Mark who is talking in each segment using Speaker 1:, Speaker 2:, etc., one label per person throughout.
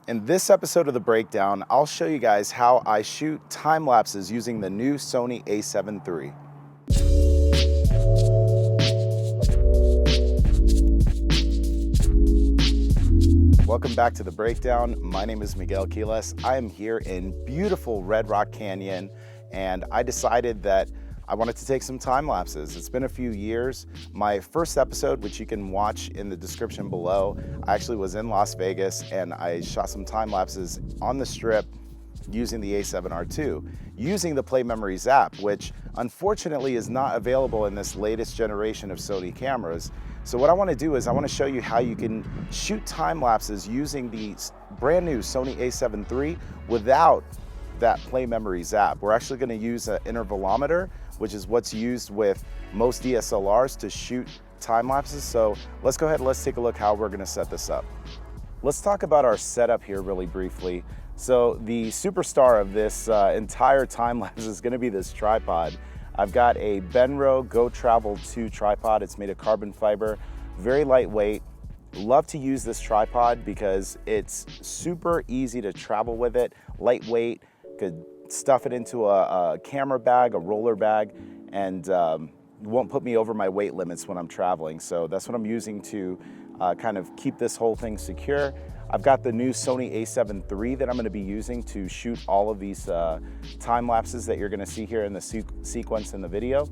Speaker 1: In this episode of The Breakdown, I'll show you guys how I shoot time lapses using the new Sony A7 III. Welcome back to The Breakdown. My name is Miguel Quiles. I am here in beautiful Red Rock Canyon, and I decided that I wanted to take some time lapses. It's been a few years. My first episode, which you can watch in the description below, I actually was in Las Vegas and I shot some time lapses on the strip using the A7R II, using the PlayMemories app, which unfortunately is not available in this latest generation of Sony cameras. So what I want to do is I want to show you how you can shoot time lapses using the brand new Sony A7 III without that PlayMemories app. We're actually going to use an intervalometer, which is what's used with most DSLRs to shoot time lapses. So let's go ahead and let's take a look how we're going to set this up. Let's talk about our setup here really briefly. So the superstar of this entire time lapse is going to be this tripod. I've got a Benro Go Travel 2 tripod. It's made of carbon fiber, very lightweight. Love to use this tripod because it's super easy to travel with it, lightweight, could stuff it into a camera bag, a roller bag, and won't put me over my weight limits when I'm traveling. So that's what I'm using to kind of keep this whole thing secure. I've got the new Sony A7 III that I'm going to be using to shoot all of these time lapses that you're going to see here in the sequence in the video.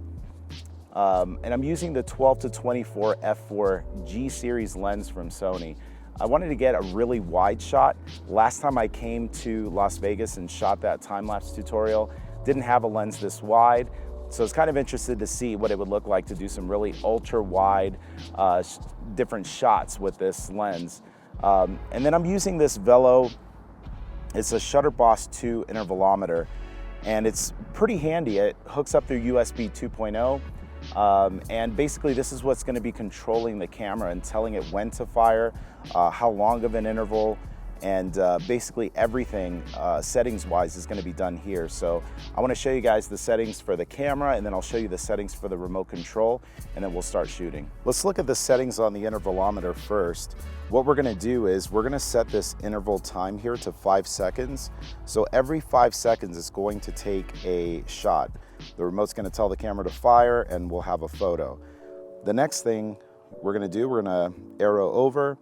Speaker 1: And I'm using the 12-24 f4 G series lens from Sony. I wanted to get a really wide shot. Last time I came to Las Vegas and shot that time-lapse tutorial, didn't have a lens this wide. So I was kind of interested to see what it would look like to do some really ultra wide different shots with this lens. And then I'm using this Velo. It's a Shutter Boss 2 intervalometer, and it's pretty handy. It hooks up through USB 2.0. And basically this is what's going to be controlling the camera and telling it when to fire, how long of an interval, and basically everything settings wise is going to be done here. So I want to show you guys the settings for the camera, and then I'll show you the settings for the remote control, and then we'll start shooting. Let's look at the settings on the intervalometer first. What we're going to do is we're going to set this interval time here to 5 seconds. So every 5 seconds it's going to take a shot. The remote's going to tell the camera to fire, and we'll have a photo. The next thing we're going to do, we're going to arrow over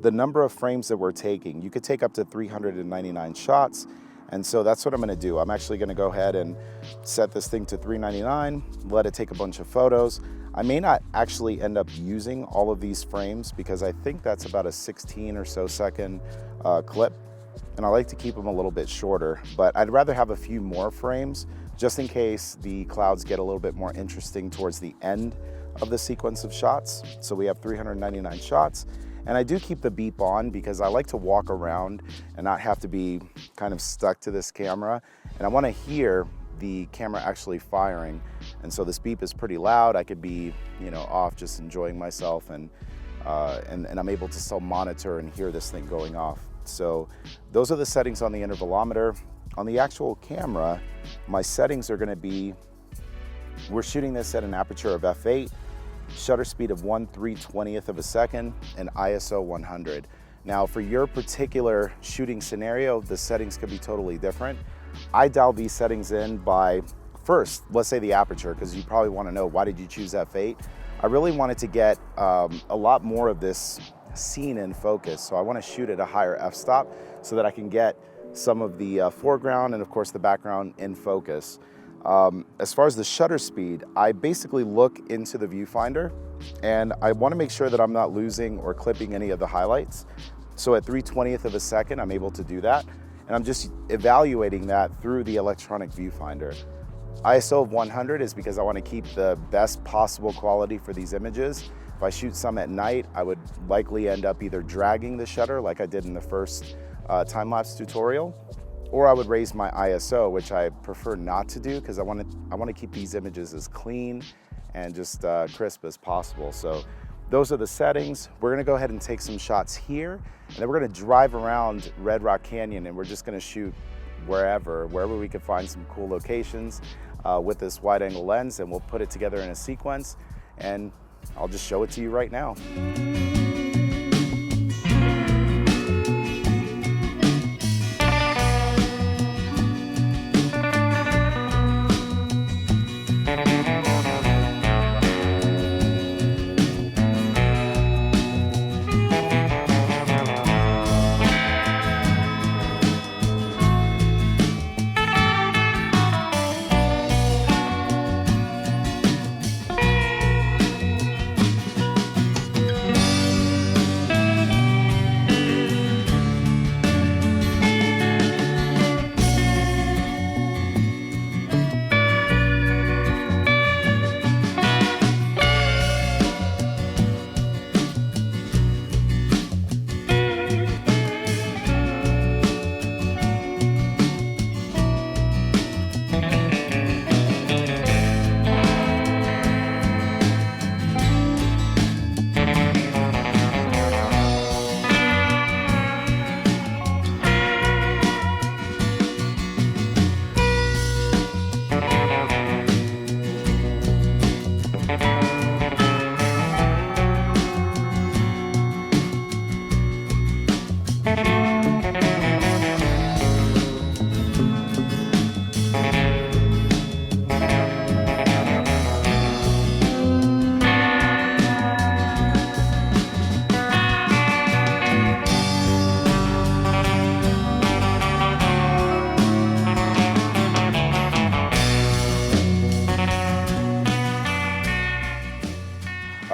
Speaker 1: the number of frames that we're taking. You could take up to 399 shots, and so that's what I'm going to do. I'm actually going to go ahead and set this thing to 399, let it take a bunch of photos. I may not actually end up using all of these frames because I think that's about a 16 or so second clip, and I like to keep them a little bit shorter, but I'd rather have a few more frames just in case the clouds get a little bit more interesting towards the end of the sequence of shots. So we have 399 shots, and I do keep the beep on because I like to walk around and not have to be kind of stuck to this camera, and I want to hear the camera actually firing. And so this beep is pretty loud. I could be, off just enjoying myself, and I'm able to still monitor and hear this thing going off. So those are the settings on the intervalometer. On the actual camera, my settings are going to be, we're shooting this at an aperture of f8, shutter speed of 1/320th of a second, and ISO 100. Now for your particular shooting scenario, the settings could be totally different. I dial these settings in by, first, let's say the aperture, because you probably want to know, why did you choose f8? I really wanted to get a lot more of this scene in focus, so I want to shoot at a higher f-stop so that I can get some of the foreground and of course the background in focus. As far as the shutter speed, I basically look into the viewfinder and I want to make sure that I'm not losing or clipping any of the highlights. So at 3/20th of a second, I'm able to do that, and I'm just evaluating that through the electronic viewfinder. ISO of 100 is because I want to keep the best possible quality for these images. If I shoot some at night, I would likely end up either dragging the shutter like I did in the first time-lapse tutorial, or I would raise my ISO, which I prefer not to do because I want to keep these images as clean and just crisp as possible. So those are the settings. We're going to go ahead and take some shots here, and then we're going to drive around Red Rock Canyon, and we're just going to shoot wherever we could find some cool locations with this wide angle lens, and we'll put it together in a sequence, and I'll just show it to you right now.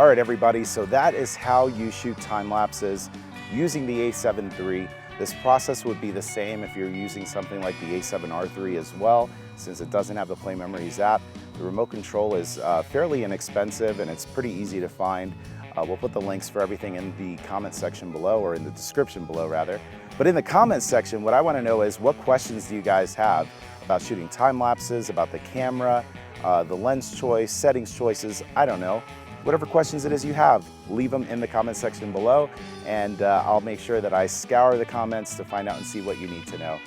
Speaker 1: All right, everybody, so that is how you shoot time lapses using the A7 III. This process would be the same if you're using something like the A7R III as well, since it doesn't have the PlayMemories app. The remote control is fairly inexpensive and it's pretty easy to find. We'll put the links for everything in the comment section below, or in the description below rather. But in the comments section, what I want to know is, what questions do you guys have about shooting time lapses, about the camera, the lens choice, settings choices, I don't know. Whatever questions it is you have, leave them in the comment section below, and I'll make sure that I scour the comments to find out and see what you need to know.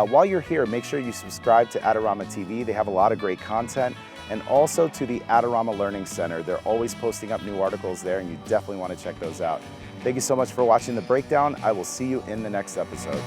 Speaker 1: While you're here, make sure you subscribe to Adorama TV. They have a lot of great content, and also to the Adorama Learning Center. They're always posting up new articles there, and you definitely want to check those out. Thank you so much for watching the breakdown. I will see you in the next episode.